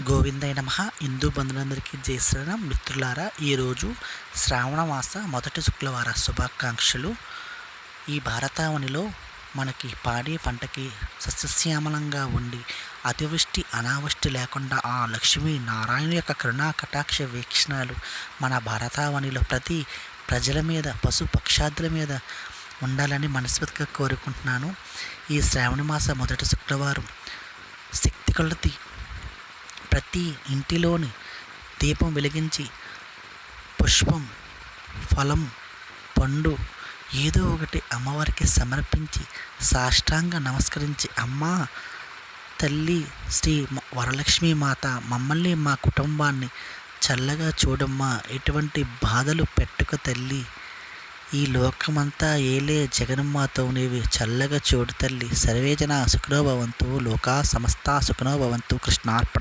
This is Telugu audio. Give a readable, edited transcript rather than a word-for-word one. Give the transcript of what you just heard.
గోవిందాయ నమః. హిందూ బంధువులందరికీ జై శ్రీరామ్. మిత్రులారా, ఈరోజు శ్రావణ మాస మొదటి శుక్రవార శుభాకాంక్షలు. ఈ భారతావనిలో మనకి పాడి పంటకి సస్యశ్యామలంగా ఉండి అతివృష్టి అనావృష్టి లేకుండా ఆ లక్ష్మీ నారాయణ యొక్క కరుణా కటాక్ష వీక్షణాలు మన భారతావనిలో ప్రతి ప్రజల మీద, పశు పక్షాదుల మీద ఉండాలని మనస్ఫూర్తిగా కోరుకుంటున్నాను. ఈ శ్రావణ మాస మొదటి శుక్రవారం శక్తి కొలది ప్రతి ఇంటిలోని దీపం వెలిగించి పుష్పం, ఫలం, పండు ఏదో ఒకటి అమ్మవారికి సమర్పించి సాష్టాంగ నమస్కరించి, అమ్మా తల్లి శ్రీ వరలక్ష్మీ మాత, మమ్మల్ని మా కుటుంబాన్ని చల్లగా చూడమ్మా, ఎటువంటి బాధలు పెట్టుకు తల్లి, ఈ లోకమంతా ఏలే జగన్మాతో నీవి చల్లగా చూడు తల్లి. సర్వేజన సుఖినో భవంతు, లోకా సమస్త సుఖినో భవంతు. కృష్ణార్పణ.